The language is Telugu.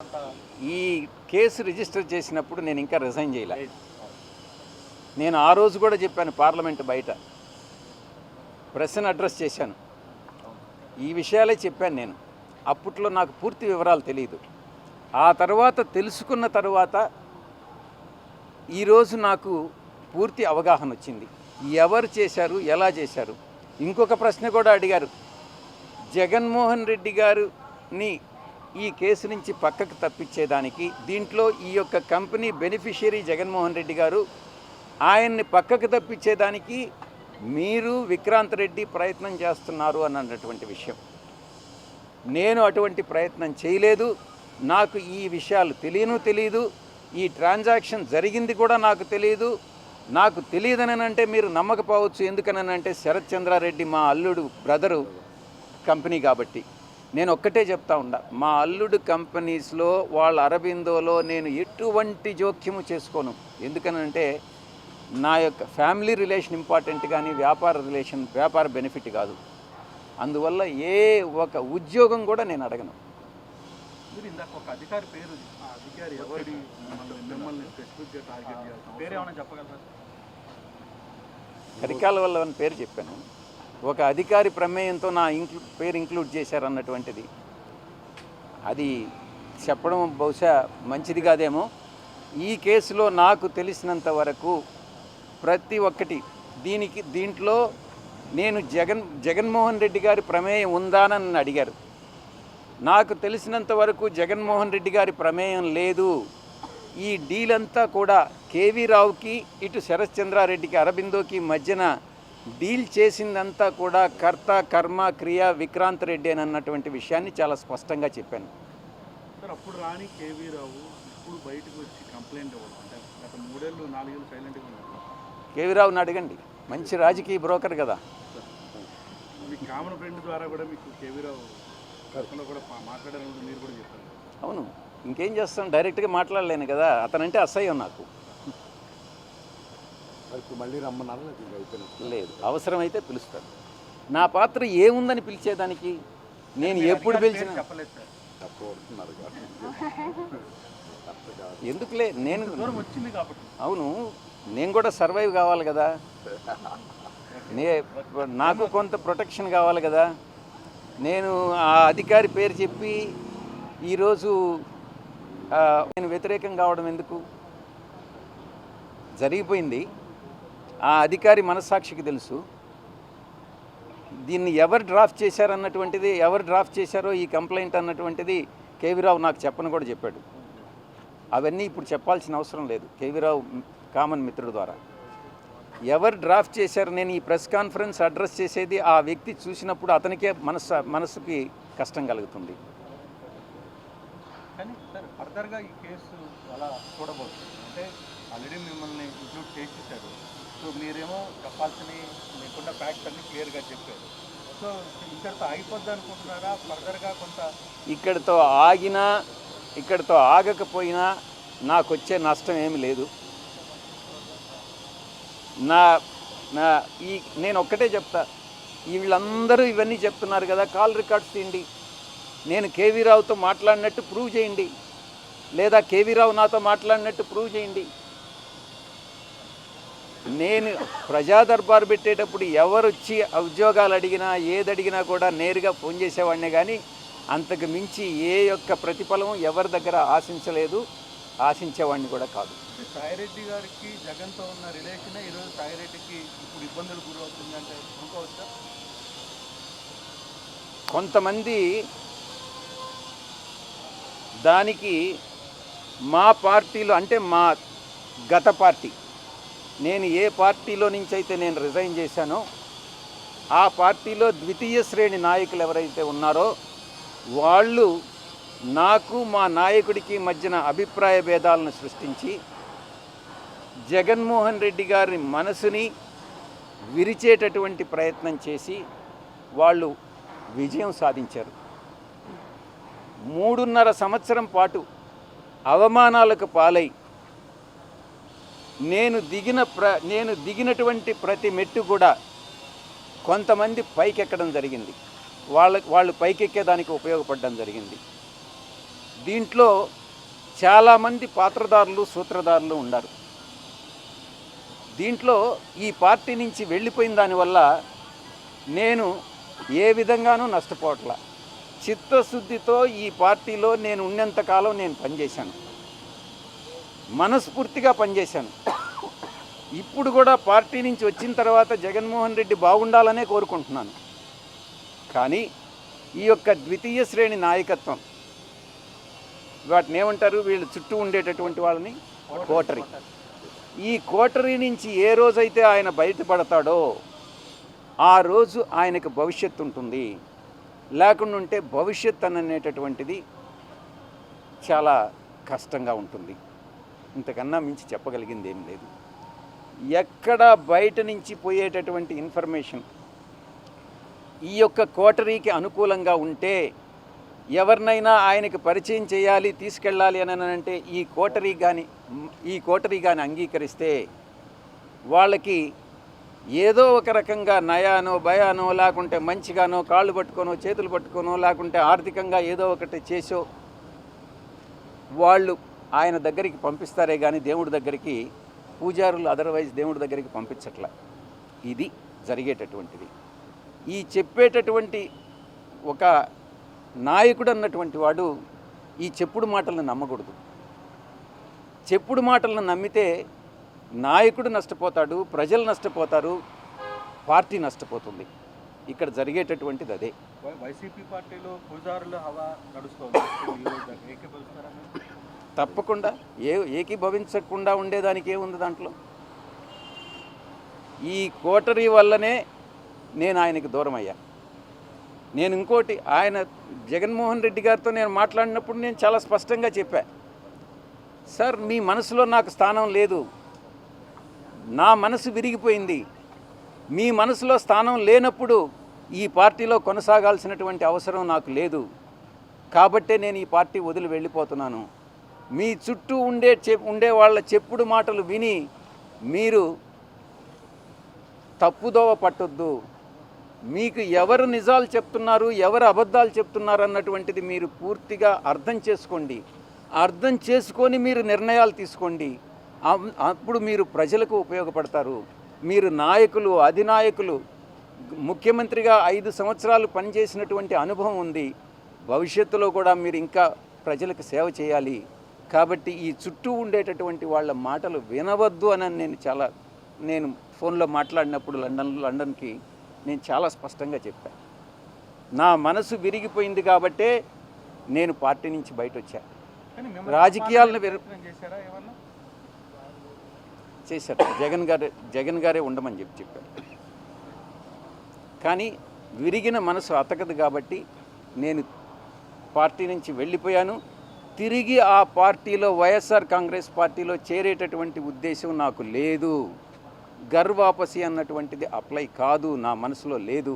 ఈ కేసు రిజిస్టర్ చేసినప్పుడు నేను ఇంకా రిజైన్ చేయలే. నేను ఆ రోజు కూడా చెప్పాను, పార్లమెంట్ బయట ప్రెస్ని అడ్రస్ చేశాను, ఈ విషయాలే చెప్పాను. నేను అప్పట్లో నాకు పూర్తి వివరాలు తెలియదు. ఆ తర్వాత తెలుసుకున్న తర్వాత ఈరోజు నాకు పూర్తి అవగాహన వచ్చింది, ఎవరు చేశారు, ఎలా చేశారు. ఇంకొక ప్రశ్న కూడా అడిగారు, జగన్మోహన్ రెడ్డి గారిని ఈ కేసు నుంచి పక్కకు తప్పించేదానికి, దీంట్లో ఈ యొక్క కంపెనీ బెనిఫిషియరీ జగన్మోహన్ రెడ్డి గారు, ఆయన్ని పక్కకు తప్పించేదానికి మీరు విక్రాంత్ రెడ్డి ప్రయత్నం చేస్తున్నారు అన్నటువంటి విషయం. నేను అటువంటి ప్రయత్నం చేయలేదు. నాకు ఈ విషయాలు తెలియదు. ఈ ట్రాన్సాక్షన్ జరిగింది కూడా నాకు తెలియదు. నాకు తెలియదని అంటే మీరు నమ్మకపోవచ్చు. ఎందుకనంటే శరత్ చంద్రారెడ్డి మా అల్లుడు బ్రదరు కంపెనీ కాబట్టి. నేను ఒక్కటే చెప్తా ఉండా, మా అల్లుడు కంపెనీస్లో వాళ్ళ అరబిందోలో నేను ఎటువంటి జోక్యము చేసుకోను. ఎందుకనంటే నా యొక్క ఫ్యామిలీ రిలేషన్ ఇంపార్టెంట్, కానీ వ్యాపార బెనిఫిట్ కాదు. అందువల్ల ఏ ఒక ఉద్యోగం కూడా నేను అడగను. మీరు ఇందాక ఒక అధికారి పేరు, ఆ అధికారి ఎవరి మిమ్మల్ని స్పెసిఫిక్గా టార్గెట్ చేయాలి, పేరు ఏమైనా చెప్పగలరా? కరికాల వల్ల అని పేరు చెప్పాను. ఒక అధికారి ప్రమేయంతో నా పేరు ఇంక్లూడ్ చేశారన్నటువంటిది, అది చెప్పడం బహుశా మంచిది కాదేమో. ఈ కేసులో నాకు తెలిసినంత వరకు ప్రతి ఒక్కటి దీంట్లో నేను జగన్మోహన్ రెడ్డి గారి ప్రమేయం ఉందానని నన్ను అడిగారు. నాకు తెలిసినంత వరకు జగన్మోహన్ రెడ్డి గారి ప్రమేయం లేదు. ఈ డీల్ అంతా కూడా కేవీ రావుకి, ఇటు శరత్ చంద్రారెడ్డికి, అరబిందోకి మధ్యన డీల్ చేసిందంతా కూడా కర్త కర్మ క్రియ విక్రాంత్ రెడ్డి అని అన్నటువంటి విషయాన్ని చాలా స్పష్టంగా చెప్పాను. సార్, అప్పుడు రాని కేవీ రావు ఇప్పుడు బయటకు వచ్చి కంప్లైంట్ ఇవ్వడం, అంటే గత 3 ఏళ్ళు 4 ఏళ్ళు సైలెంట్గా ఉన్నారు. కేవీ రావుని అడగండి, మంచి రాజకీయ బ్రోకర్ కదా. మీ కామన్ ఫ్రెండ్ ద్వారా కూడా మీకు కేవీ రావు గతంలో కూడా మాట్లాడాలని మీరు కూడా చెప్పారు. అవును, ఇంకేం చేస్తాను, డైరెక్ట్గా మాట్లాడలేను కదా. అతనంటే అసహ్యం నాకు. మళ్ళీ రమ్మన్నారు లేదు, అవసరమైతే పిలుస్తాను. నా పాత్ర ఏముందని పిలిచేదానికి, నేను ఎప్పుడు పిలిచినా చెప్పలేదు సార్. ఎందుకులే, నేను దూరం వచ్చింది కాబట్టి. అవును, నేను కూడా సర్వైవ్ కావాలి కదా, నాకు కొంత ప్రొటెక్షన్ కావాలి కదా. నేను ఆ అధికారి పేరు చెప్పి ఈరోజు నేను వ్యతిరేకం కావడం ఎందుకు? జరిగిపోయింది, ఆ అధికారి మనస్సాక్షికి తెలుసు. దీన్ని ఎవరు డ్రాఫ్ట్ చేశారన్నటువంటిది, ఎవరు డ్రాఫ్ట్ చేశారో ఈ కంప్లైంట్ అన్నటువంటిది కేవీ రావు నాకు చెప్పని కూడా చెప్పాడు. అవన్నీ ఇప్పుడు చెప్పాల్సిన అవసరం లేదు. కేవీ రావు కామన్ మిత్రుడు ద్వారా ఎవరు డ్రాఫ్ట్ చేశారు, నేను ఈ ప్రెస్ కాన్ఫరెన్స్ అడ్రస్ చేసేది ఆ వ్యక్తి చూసినప్పుడు అతనికే మనసుకి కష్టం కలుగుతుంది. కానీ సార్, ఫర్దర్గా ఈ కేసు అలా చూడబోతుంది అంటే ఆల్రెడీ మిమ్మల్ని ఇంక్లూడ్ చేసేసారు. సో మీరేమో చెప్పాల్సినవి మీకున్న ఫ్యాక్ట్స్ అన్ని క్లియర్గా చెప్పారు. సో ఇక్కడితో ఆగిపోద్ది అనుకుంటున్నారా? ఫర్దర్గా కొంత ఇక్కడితో ఆగకపోయినా నాకు వచ్చే నష్టం ఏమి లేదు. నేను ఒక్కటే చెప్తా, వీళ్ళందరూ ఇవన్నీ చెప్తున్నారు కదా, కాల్ రికార్డ్స్ తీయండి, నేను కేవీ రావుతో మాట్లాడినట్టు ప్రూవ్ చేయండి, లేదా కేవీ రావు నాతో మాట్లాడినట్టు ప్రూవ్ చేయండి. నేను ప్రజా దర్బారు పెట్టేటప్పుడు ఎవరు వచ్చి ఉద్యోగాలు అడిగినా ఏదడిగినా కూడా నేరుగా ఫోన్ చేసేవాడినే, కానీ అంతకు మించి ఏ యొక్క ప్రతిఫలం ఎవరి దగ్గర ఆశించేవాడిని కూడా కాదు. సాయిరెడ్డి గారికి జగన్తో ఉన్న రిలేషన్ ఈరోజు సాయిరెడ్డికి ఇప్పుడు ఇబ్బందులు గురవుతుందంటే అనుకోవచ్చా? కొంతమంది దానికి మా పార్టీలో, అంటే మా గత పార్టీ, నేను ఏ పార్టీలో నుంచి అయితే నేను రిజైన్ చేశానో ఆ పార్టీలో ద్వితీయ శ్రేణి నాయకులు ఎవరైతే ఉన్నారో వాళ్ళు నాకు మా నాయకుడికి మధ్యన అభిప్రాయ భేదాలను సృష్టించి జగన్మోహన్ రెడ్డి గారి మనసుని విరిచేటటువంటి ప్రయత్నం చేసి వాళ్ళు విజయం సాధించారు. 3.5 సంవత్సరం పాటు అవమానాలకు పాలై నేను దిగినటువంటి ప్రతి మెట్టు కూడా కొంతమంది పైకెక్కడం జరిగింది, వాళ్ళు పైకెక్కేదానికి ఉపయోగపడడం జరిగింది. దీంట్లో చాలామంది పాత్రదారులు సూత్రధారులు ఉన్నారు. దీంట్లో ఈ పార్టీ నుంచి వెళ్ళిపోయిన దానివల్ల నేను ఏ విధంగానూ నష్టపోవట్లా. చిత్తశుద్ధితో ఈ పార్టీలో నేను ఉన్నంతకాలం నేను పనిచేశాను, మనస్ఫూర్తిగా పనిచేశాను. ఇప్పుడు కూడా పార్టీ నుంచి వచ్చిన తర్వాత జగన్మోహన్ రెడ్డి బాగుండాలనే కోరుకుంటున్నాను. కానీ ఈ యొక్క ద్వితీయ శ్రేణి నాయకత్వం, వాటిని ఏమంటారు, వీళ్ళు చుట్టూ ఉండేటటువంటి వాళ్ళని కోటరీ, ఈ కోటరీ నుంచి ఏ రోజైతే ఆయన బయటపడతాడో ఆ రోజు ఆయనకు భవిష్యత్తు ఉంటుంది. లేకుండా ఉంటే భవిష్యత్ అనేటటువంటిది చాలా కష్టంగా ఉంటుంది. ఇంతకన్నా మించి చెప్పగలిగింది ఏం లేదు. ఎక్కడ బయట నుంచి పోయేటటువంటి ఇన్ఫర్మేషన్ ఈ యొక్క కోటరీకి అనుకూలంగా ఉంటే, ఎవరినైనా ఆయనకి పరిచయం చేయాలి, తీసుకెళ్ళాలి అని అంటే ఈ కోటరీ కానీ అంగీకరిస్తే వాళ్ళకి ఏదో ఒక రకంగా నయానో భయానో, లేకుంటే మంచిగానో కాళ్ళు పట్టుకోనో చేతులు పట్టుకోనో, లేకుంటే ఆర్థికంగా ఏదో ఒకటి చేసో వాళ్ళు ఆయన దగ్గరికి పంపిస్తారే కానీ దేవుడి దగ్గరికి పూజారులు అదర్వైజ్ దేవుడి దగ్గరికి పంపించట్లే. ఇది జరిగేటటువంటిది. ఈ చెప్పేటటువంటి ఒక నాయకుడు అన్నటువంటి వాడు ఈ చెప్పుడు మాటలను నమ్మకూడదు. చెప్పుడు మాటలను నమ్మితే నాయకుడు నష్టపోతాడు, ప్రజలు నష్టపోతారు, పార్టీ నష్టపోతుంది. ఇక్కడ జరిగేటటువంటిది అదే. వైసీపీ పార్టీలో పూజారుల హవా నడుస్తుంది. తప్పకుండా ఏకీభవించకుండా ఉండేదానికి ఏముంది దాంట్లో? ఈ కోటరీ వల్లనే నేను ఆయనకు దూరం అయ్యా. నేను ఇంకోటి, ఆయన జగన్మోహన్ రెడ్డి గారితో నేను మాట్లాడినప్పుడు నేను చాలా స్పష్టంగా చెప్పా, సార్ మీ మనసులో నాకు స్థానం లేదు, నా మనసు విరిగిపోయింది. మీ మనసులో స్థానం లేనప్పుడు ఈ పార్టీలో కొనసాగాల్సినటువంటి అవసరం నాకు లేదు. కాబట్టే నేను ఈ పార్టీ వదిలి వెళ్ళిపోతున్నాను. మీ చుట్టూ ఉండే వాళ్ళ చెప్పుడు మాటలు విని మీరు తప్పుదోవ పట్టొద్దు. మీకు ఎవరు నిజాలు చెప్తున్నారు, ఎవరు అబద్ధాలు చెప్తున్నారు అన్నటువంటిది మీరు పూర్తిగా అర్థం చేసుకోండి. అర్థం చేసుకొని మీరు నిర్ణయాలు తీసుకోండి. అప్పుడు మీరు ప్రజలకు ఉపయోగపడతారు. మీరు నాయకులు, అధినాయకులు, ముఖ్యమంత్రిగా 5 సంవత్సరాలు పనిచేసినటువంటి అనుభవం ఉంది. భవిష్యత్తులో కూడా మీరు ఇంకా ప్రజలకు సేవ చేయాలి. కాబట్టి ఈ చుట్టూ ఉండేటటువంటి వాళ్ళ మాటలు వినవద్దు అని నేను ఫోన్లో మాట్లాడినప్పుడు లండన్కి నేను చాలా స్పష్టంగా చెప్పాను. నా మనసు విరిగిపోయింది కాబట్టే నేను పార్టీ నుంచి బయట వచ్చా. రాజకీయాలను చేశారు. జగన్ గారే ఉండమని చెప్పారు. కానీ విరిగిన మనసు అతకదు కాబట్టి నేను పార్టీ నుంచి వెళ్ళిపోయాను. తిరిగి ఆ పార్టీలో, వైఎస్ఆర్ కాంగ్రెస్ పార్టీలో చేరేటటువంటి ఉద్దేశం నాకు లేదు. గర్వాపసి అన్నటువంటిది అప్లై కాదు, నా మనసులో లేదు.